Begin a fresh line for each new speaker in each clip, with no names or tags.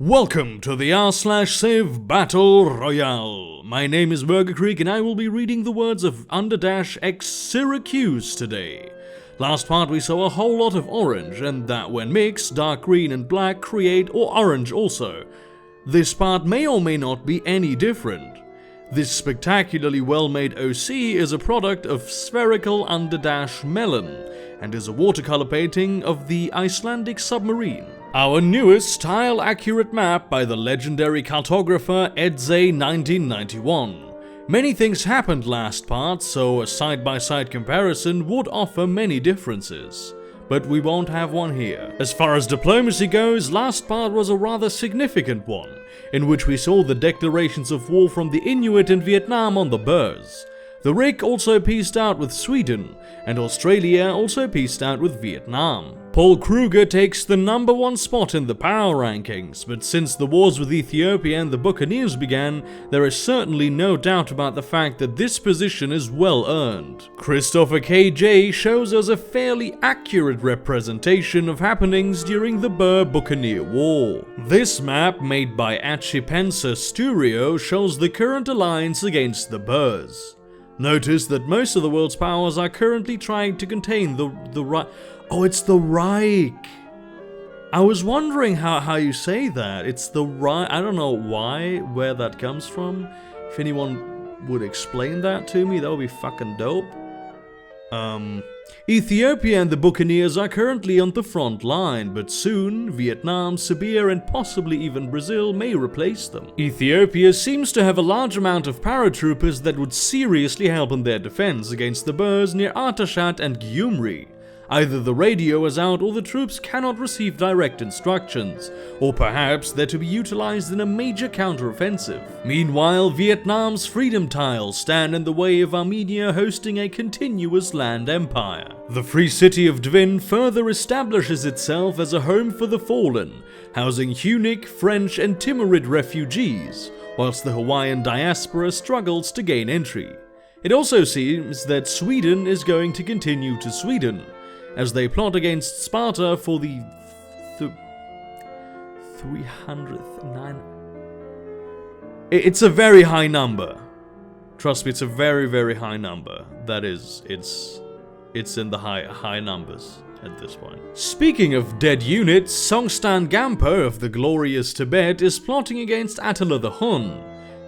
Welcome to the r/Civ Battle Royale. My name is Burgerkrieg and I will be reading the words of _x Syracuse today. Last part we saw a whole lot of orange, and that when mixed, dark green and black create orange also. This part may or may not be any different. This spectacularly well-made OC is a product of spherical _melon, and is a watercolor painting of the Icelandic submarine. Our newest style-accurate map by the legendary cartographer Edze 1991. Many things happened last part, so a side-by-side comparison would offer many differences. But we won't have one here. As far as diplomacy goes, last part was a rather significant one, in which we saw the declarations of war from the Inuit and Vietnam on the Boers. The Rik also peaced out with Sweden, and Australia also peaced out with Vietnam. Paul Kruger takes the #1 spot in the power rankings, but since the wars with Ethiopia and the Buccaneers began, there is certainly no doubt about the fact that this position is well earned. Christopher KJ shows us a fairly accurate representation of happenings during the Boer-Buccaneer War. This map, made by Achipensa Studio, shows the current alliance against the Boers. Notice that most of the world's powers are currently trying to contain the Reich. Oh, it's the Reich. I was wondering how you say that. It's the Reich. I don't know where that comes from. If anyone would explain that to me, that would be fucking dope. Ethiopia and the Buccaneers are currently on the front line, but soon Vietnam, Siberia and possibly even Brazil may replace them. Ethiopia seems to have a large amount of paratroopers that would seriously help in their defense against the Boers near Artashat and Gyumri. Either the radio is out or the troops cannot receive direct instructions, or perhaps they're to be utilized in a major counteroffensive. Meanwhile, Vietnam's freedom tiles stand in the way of Armenia hosting a continuous land empire. The Free City of Dvin further establishes itself as a home for the fallen, housing Hunnic, French and Timurid refugees, whilst the Hawaiian diaspora struggles to gain entry. It also seems that Sweden is going to continue to Sweden, as they plot against Sparta for the 309. It's a very high number. Trust me, it's a very, very high number. That is, it's in the high numbers at this point. Speaking of dead units, Songstan Gampo of the glorious Tibet is plotting against Attila the Hun.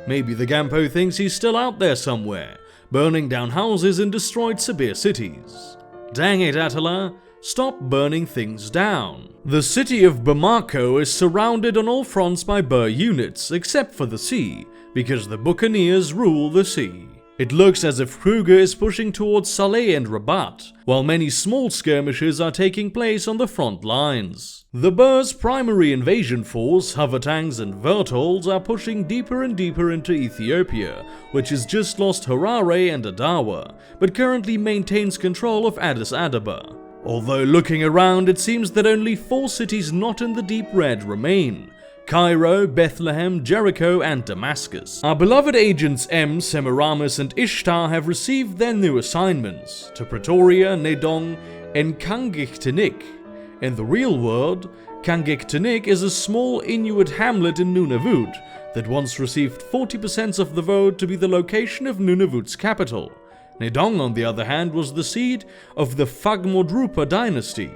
Maybe the Gampo thinks he's still out there somewhere, burning down houses in destroyed Sibir cities. Dang it, Attila, stop burning things down. The city of Bamako is surrounded on all fronts by Boer units, except for the sea, because the Buccaneers rule the sea. It looks as if Kruger is pushing towards Saleh and Rabat, while many small skirmishes are taking place on the front lines. The Boers' primary invasion force, Havatangs and Vertolds, are pushing deeper and deeper into Ethiopia, which has just lost Harare and Adawa, but currently maintains control of Addis Ababa. Although looking around, it seems that only 4 cities not in the deep red remain: Cairo, Bethlehem, Jericho and Damascus. Our beloved agents M, Semiramis and Ishtar have received their new assignments to Pretoria, Nedong and Kangiktinik. In the real world, Kangiktinik is a small Inuit hamlet in Nunavut that once received 40% of the vote to be the location of Nunavut's capital. Nedong, on the other hand, was the seat of the Fagmodrupa dynasty,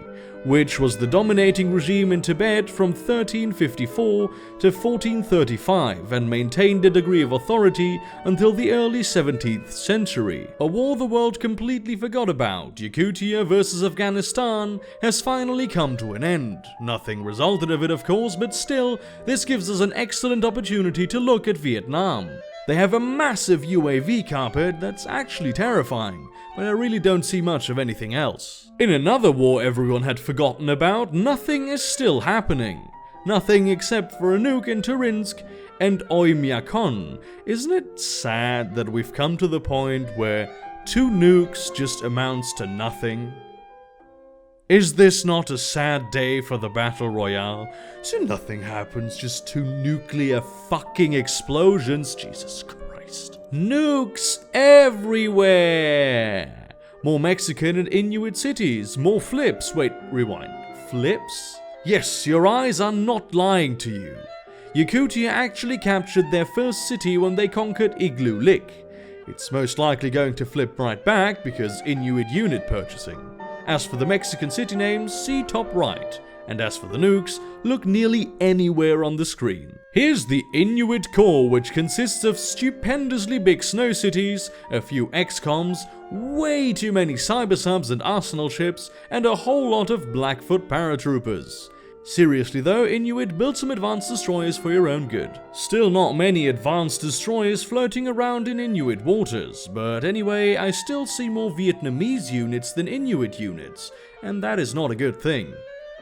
which was the dominating regime in Tibet from 1354 to 1435 and maintained a degree of authority until the early 17th century. A war the world completely forgot about, Yakutia versus Afghanistan, has finally come to an end. Nothing resulted of it, of course, but still, this gives us an excellent opportunity to look at Vietnam. They have a massive UAV carpet that's actually terrifying, but I really don't see much of anything else. In another war everyone had forgotten about, nothing is still happening. Nothing except for a nuke in Turinsk and Oymyakon. Isn't it sad that we've come to the point where 2 nukes just amounts to nothing? Is this not a sad day for the Battle Royale? So nothing happens, just 2 nuclear fucking explosions. Jesus Christ. Nukes everywhere! More Mexican and Inuit cities, more flips. Wait, rewind. Flips? Yes, your eyes are not lying to you. Yakutia actually captured their first city when they conquered Igloo Lick. It's most likely going to flip right back because Inuit unit purchasing. As for the Mexican city names, see top right. And as for the nukes, look nearly anywhere on the screen. Here's the Inuit core, which consists of stupendously big snow cities, a few XCOMs, way too many cybersubs and arsenal ships, and a whole lot of Blackfoot paratroopers. Seriously though, Inuit, build some advanced destroyers for your own good. Still not many advanced destroyers floating around in Inuit waters, but anyway, I still see more Vietnamese units than Inuit units, and that is not a good thing.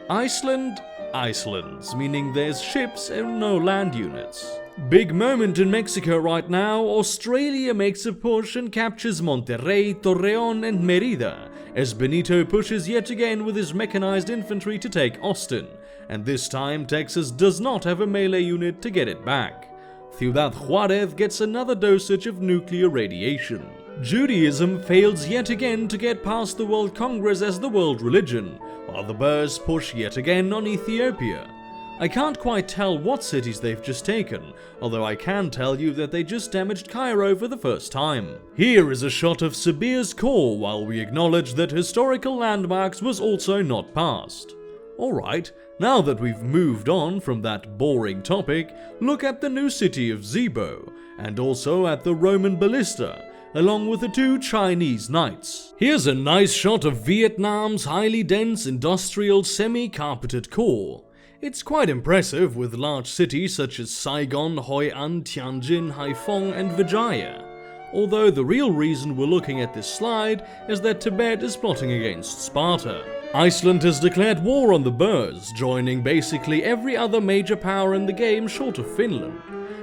Iceland, Icelands, meaning there's ships and no land units. Big moment in Mexico right now, Australia makes a push and captures Monterrey, Torreon and Merida, as Benito pushes yet again with his mechanized infantry to take Austin, and this time Texas does not have a melee unit to get it back. Ciudad Juarez gets another dosage of nuclear radiation. Judaism fails yet again to get past the World Congress as the world religion, while the Boers push yet again on Ethiopia. I can't quite tell what cities they've just taken, although I can tell you that they just damaged Cairo for the first time. Here is a shot of Sibir's core while we acknowledge that historical landmarks was also not passed. Alright, now that we've moved on from that boring topic, look at the new city of Zibo, and also at the Roman ballista, along with the two Chinese knights. Here's a nice shot of Vietnam's highly dense industrial semi-carpeted core. It's quite impressive with large cities such as Saigon, Hoi An, Tianjin, Haiphong and Vijaya. Although the real reason we're looking at this slide is that Tibet is plotting against Sparta. Iceland has declared war on the Boers, joining basically every other major power in the game short of Finland.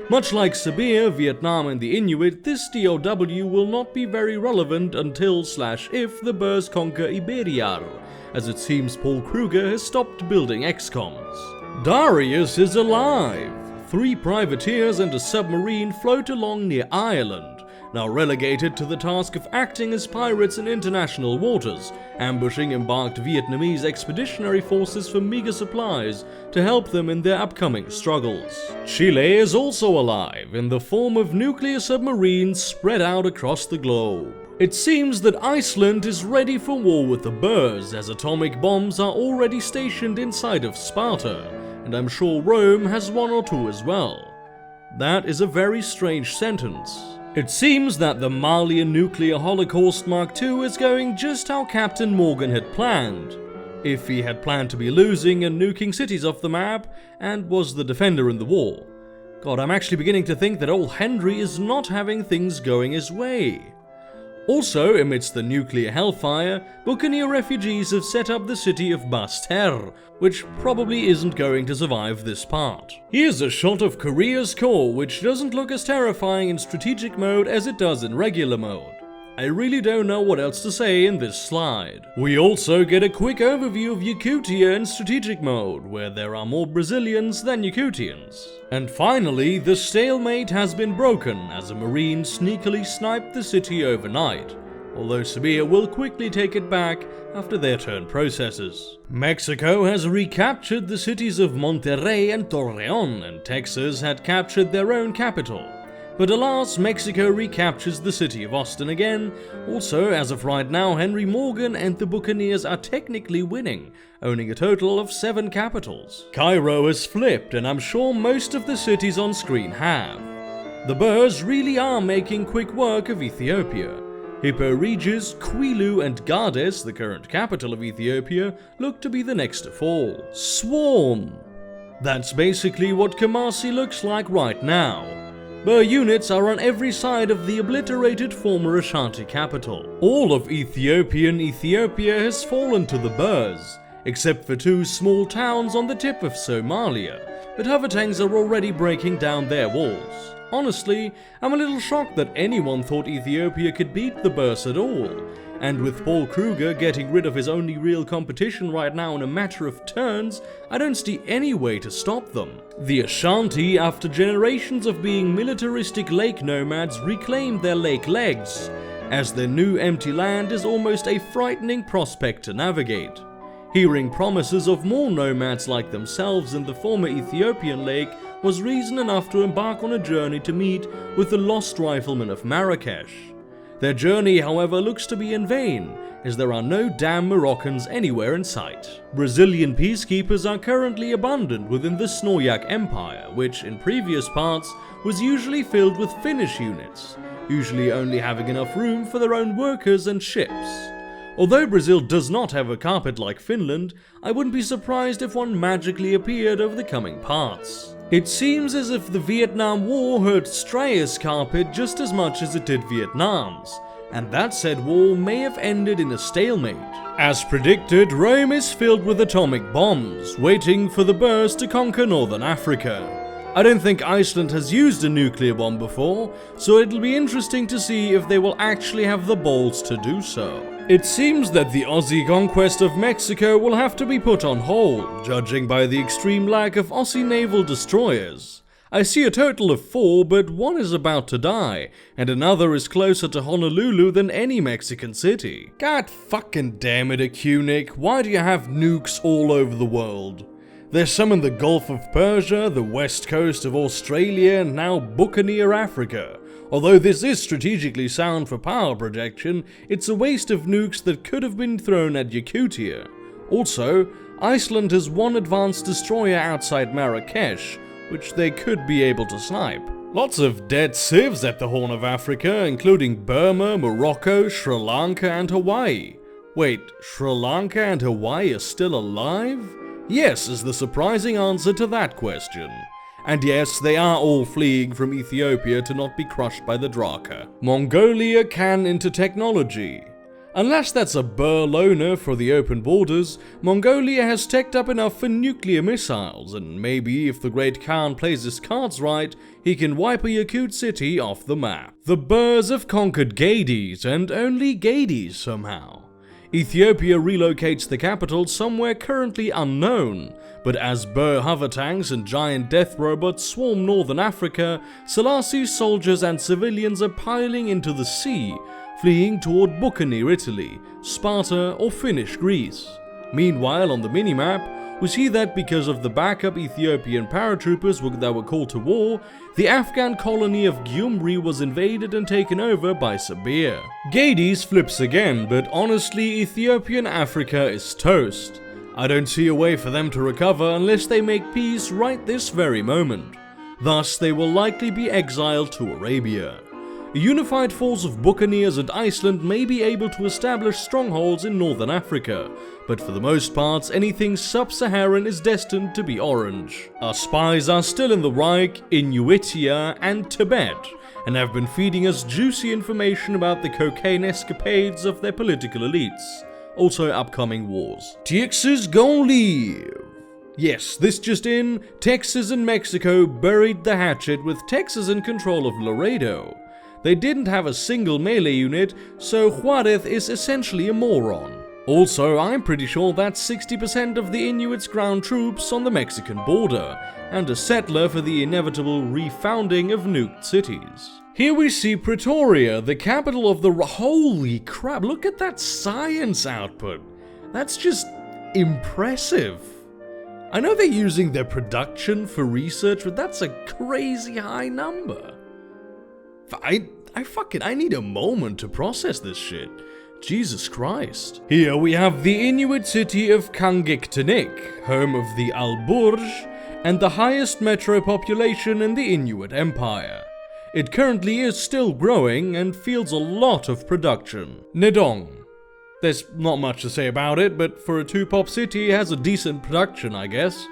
Much like Sibir, Vietnam and the Inuit, this DOW will not be very relevant until/if the Boers conquer Iberiaro, as it seems Paul Kruger has stopped building XCOMs. Darius is alive! 3 privateers and a submarine float along near Ireland, now relegated to the task of acting as pirates in international waters, ambushing embarked Vietnamese expeditionary forces for meager supplies to help them in their upcoming struggles. Chile is also alive, in the form of nuclear submarines spread out across the globe. It seems that Iceland is ready for war with the Boers, as atomic bombs are already stationed inside of Sparta, and I'm sure Rome has 1 or 2 as well. That is a very strange sentence. It seems that the Malian nuclear holocaust Mark II is going just how Captain Morgan had planned. If he had planned to be losing and nuking cities off the map, and was the defender in the war. God, I'm actually beginning to think that old Henry is not having things going his way. Also, amidst the nuclear hellfire, Buccaneer refugees have set up the city of Basse-Terre, which probably isn't going to survive this part. Here's a shot of Korea's core, which doesn't look as terrifying in strategic mode as it does in regular mode. I really don't know what else to say in this slide. We also get a quick overview of Yakutia in strategic mode, where there are more Brazilians than Yakutians. And finally, the stalemate has been broken as a marine sneakily sniped the city overnight, although Sibir will quickly take it back after their turn processes. Mexico has recaptured the cities of Monterrey and Torreon, and Texas had captured their own capital. But alas, Mexico recaptures the city of Austin again. Also, as of right now, Henry Morgan and the Buccaneers are technically winning, owning a total of 7 capitals. Cairo has flipped, and I'm sure most of the cities on screen have. The Boers really are making quick work of Ethiopia. Hippo Regis, Quilu and Gades, the current capital of Ethiopia, look to be the next to fall. Swarm! That's basically what Kumasi looks like right now. Boer units are on every side of the obliterated former Ashanti capital. All of Ethiopian Ethiopia has fallen to the Boers, except for 2 small towns on the tip of Somalia, but hovertanks are already breaking down their walls. Honestly, I'm a little shocked that anyone thought Ethiopia could beat the Boers at all, and with Paul Kruger getting rid of his only real competition right now in a matter of turns, I don't see any way to stop them. The Ashanti, after generations of being militaristic lake nomads, reclaimed their lake legs, as their new empty land is almost a frightening prospect to navigate. Hearing promises of more nomads like themselves in the former Ethiopian lake was reason enough to embark on a journey to meet with the lost riflemen of Marrakesh. Their journey, however, looks to be in vain, as there are no damn Moroccans anywhere in sight. Brazilian peacekeepers are currently abundant within the Snoryak Empire, which in previous parts was usually filled with Finnish units, usually only having enough room for their own workers and ships. Although Brazil does not have a carpet like Finland, I wouldn't be surprised if one magically appeared over the coming parts. It seems as if the Vietnam War hurt Straya's carpet just as much as it did Vietnam's, and that said war may have ended in a stalemate. As predicted, Rome is filled with atomic bombs, waiting for the Boers to conquer northern Africa. I don't think Iceland has used a nuclear bomb before, so it'll be interesting to see if they will actually have the balls to do so. It seems that the Aussie conquest of Mexico will have to be put on hold, judging by the extreme lack of Aussie naval destroyers. I see a total of 4, but one is about to die, and another is closer to Honolulu than any Mexican city. God fucking damn it, Akunik, why do you have nukes all over the world? There's some in the Gulf of Persia, the west coast of Australia, and now Buccaneer Africa. Although this is strategically sound for power projection, it's a waste of nukes that could have been thrown at Yakutia. Also, Iceland has one advanced destroyer outside Marrakesh, which they could be able to snipe. Lots of dead civs at the Horn of Africa, including Burma, Morocco, Sri Lanka, and Hawaii. Wait, Sri Lanka and Hawaii are still alive? Yes is the surprising answer to that question. And yes, they are all fleeing from Ethiopia to not be crushed by the Draka. Mongolia can into technology. Unless that's a Boer loner for the open borders, Mongolia has teched up enough for nuclear missiles, and maybe if the Great Khan plays his cards right, he can wipe a Yakut city off the map. The Boers have conquered Gades, and only Gades somehow. Ethiopia relocates the capital somewhere currently unknown, but as Boer hover tanks and giant death robots swarm northern Africa, Selassie's soldiers and civilians are piling into the sea, fleeing toward Buccaneer, Italy, Sparta, or Finnish Greece. Meanwhile, on the minimap, we see that because of the backup Ethiopian paratroopers that were called to war, the Afghan colony of Gyumri was invaded and taken over by Sabir. Gades flips again, but honestly, Ethiopian Africa is toast. I don't see a way for them to recover unless they make peace right this very moment. Thus, they will likely be exiled to Arabia. A unified force of buccaneers and Iceland may be able to establish strongholds in northern Africa, but for the most part, anything sub-Saharan is destined to be orange. Our spies are still in the Reich, Inuitia, and Tibet, and have been feeding us juicy information about the cocaine escapades of their political elites. Also upcoming wars. Texas gon' live! Yes, this just in, Texas and Mexico buried the hatchet with Texas in control of Laredo. They didn't have a single melee unit, so Juarez is essentially a moron. Also, I'm pretty sure that's 60% of the Inuits' ground troops on the Mexican border, and a settler for the inevitable refounding of nuked cities. Here we see Pretoria, the capital of the holy crap, look at that science output. That's just impressive. I know they're using their production for research, but that's a crazy high number. I need a moment to process this shit. Jesus Christ. Here we have the Inuit city of Kangiktinik, home of the Alburj, and the highest metro population in the Inuit Empire. It currently is still growing and fields a lot of production. Nedong. There's not much to say about it, but for a two-pop city, it has a decent production, I guess.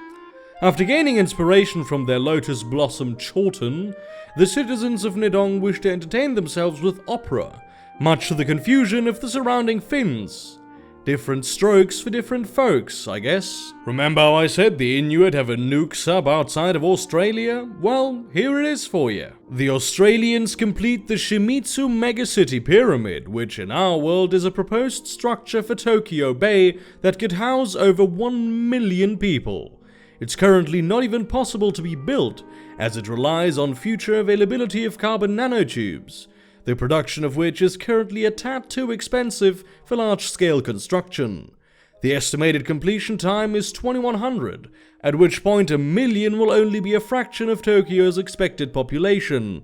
After gaining inspiration from their lotus blossom Chorten, the citizens of Nedong wish to entertain themselves with opera, much to the confusion of the surrounding Finns. Different strokes for different folks, I guess. Remember how I said the Inuit have a nuke sub outside of Australia? Well, here it is for you. The Australians complete the Shimizu megacity pyramid, which in our world is a proposed structure for Tokyo Bay that could house over 1 million people. It's currently not even possible to be built, as it relies on future availability of carbon nanotubes, the production of which is currently a tad too expensive for large-scale construction. The estimated completion time is 2100, at which point 1 million will only be a fraction of Tokyo's expected population,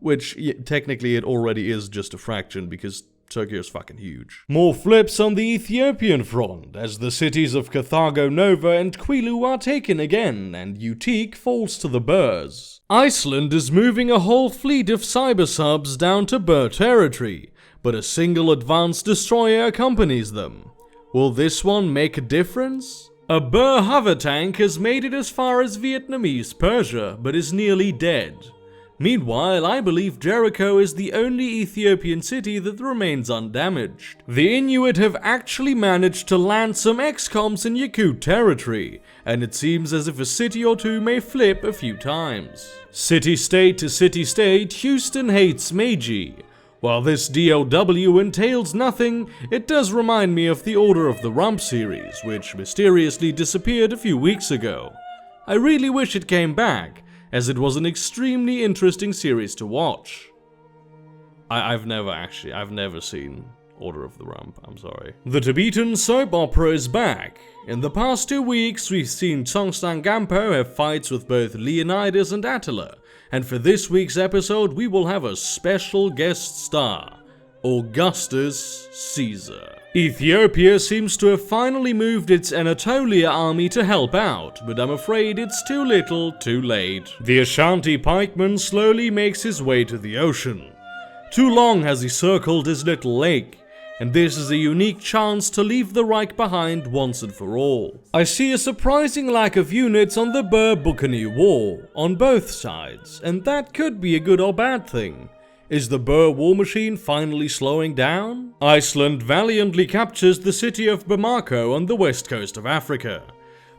which technically it already is just a fraction because Tokyo's fucking huge. More flips on the Ethiopian front, as the cities of Carthago Nova and Quilu are taken again, and Utique falls to the Boers. Iceland is moving a whole fleet of cyber subs down to Boer territory, but a single advanced destroyer accompanies them. Will this one make a difference? A Boer hover tank has made it as far as Vietnamese Persia, but is nearly dead. Meanwhile, I believe Jericho is the only Ethiopian city that remains undamaged. The Inuit have actually managed to land some XComs in Yakut territory, and it seems as if a city or two may flip a few times. City-state to city-state, Houston hates Meiji. While this DOW entails nothing, it does remind me of the Order of the Rump series, which mysteriously disappeared a few weeks ago. I really wish it came back, as it was an extremely interesting series to watch. I've never seen Order of the Rump, I'm sorry. The Tibetan soap opera is back. In the past 2 weeks, we've seen Songsan Gampo have fights with both Leonidas and Attila, and for this week's episode, we will have a special guest star, Augustus Caesar. Ethiopia seems to have finally moved its Anatolia army to help out, but I'm afraid it's too little, too late. The Ashanti pikeman slowly makes his way to the ocean. Too long has he circled his little lake, and this is a unique chance to leave the Reich behind once and for all. I see a surprising lack of units on the Boer-Buccaneer War, on both sides, and that could be a good or bad thing. Is the Boer war machine finally slowing down? Iceland valiantly captures the city of Bamako on the west coast of Africa.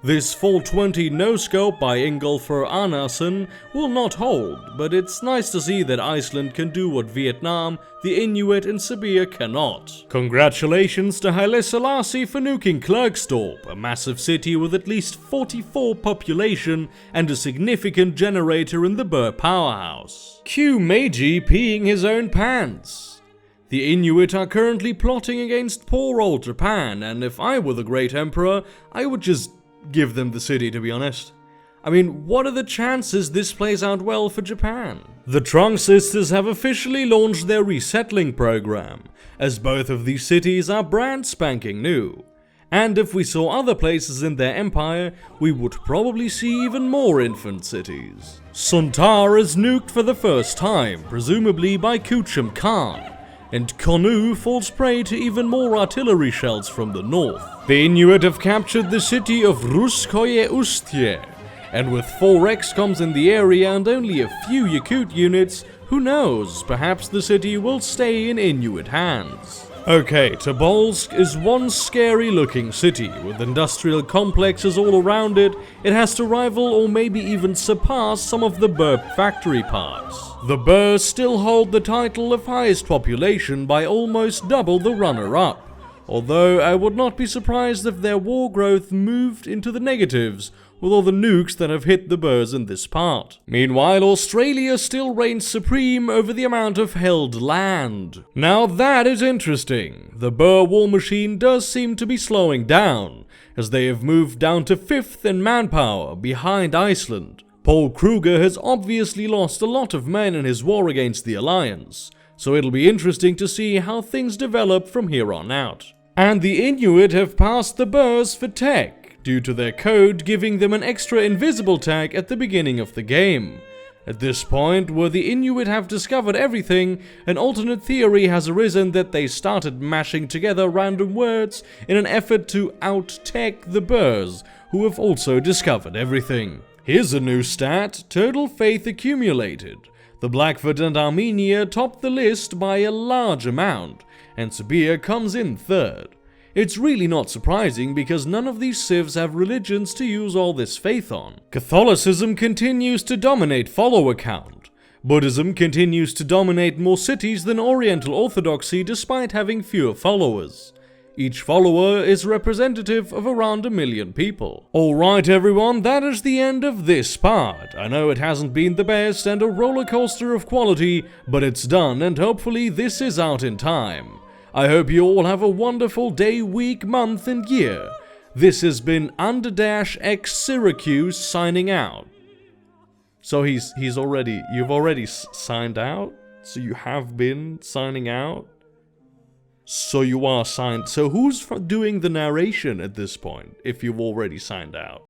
This 420 no-scope by Ingolfur Arnarsson will not hold, but it's nice to see that Iceland can do what Vietnam, the Inuit and Siberia cannot. Congratulations to Haile Selassie for nuking Klerksdorp, a massive city with at least 44 population and a significant generator in the Boer powerhouse. Cue Meiji peeing his own pants. The Inuit are currently plotting against poor old Japan, and if I were the Great Emperor, I would just give them the city, to be honest. I mean, what are the chances this plays out well for Japan? The Trunk Sisters have officially launched their resettling program, as both of these cities are brand spanking new. And if we saw other places in their empire, we would probably see even more infant cities. Suntar is nuked for the first time, presumably by Kuchum Khan, and Konu falls prey to even more artillery shells from the north. The Inuit have captured the city of Ruskoye Ustye, and with 4 XComs in the area and only a few Yakut units, who knows, perhaps the city will stay in Inuit hands. Okay, Tobolsk is one scary looking city, with industrial complexes all around it. It has to rival or maybe even surpass some of the Boer factory parks. The Boers still hold the title of highest population by almost double the runner-up, although I would not be surprised if their war growth moved into the negatives with all the nukes that have hit the Boers in this part. Meanwhile, Australia still reigns supreme over the amount of held land. Now that is interesting. The Boer war machine does seem to be slowing down, as they have moved down to 5th in manpower, behind Iceland. Paul Kruger has obviously lost a lot of men in his war against the Alliance, so it'll be interesting to see how things develop from here on out. And the Inuit have passed the Boers for tech, due to their code giving them an extra invisible tag at the beginning of the game. At this point, where the Inuit have discovered everything, an alternate theory has arisen that they started mashing together random words in an effort to out-tech the Boers, who have also discovered everything. Here's a new stat: total faith accumulated. The Blackfoot and Armenia topped the list by a large amount, and Siberia comes in 3rd. It's really not surprising because none of these civs have religions to use all this faith on. Catholicism continues to dominate follower count. Buddhism continues to dominate more cities than Oriental Orthodoxy despite having fewer followers. Each follower is representative of around 1 million people. Alright everyone, that is the end of this part. I know it hasn't been the best and a roller coaster of quality, but it's done and hopefully this is out in time. I hope you all have a wonderful day, week, month and year, This has been _X Syracuse signing out. So you've already signed out? So you have been signing out? So you are signed. So who's doing the narration at this point, if you've already signed out?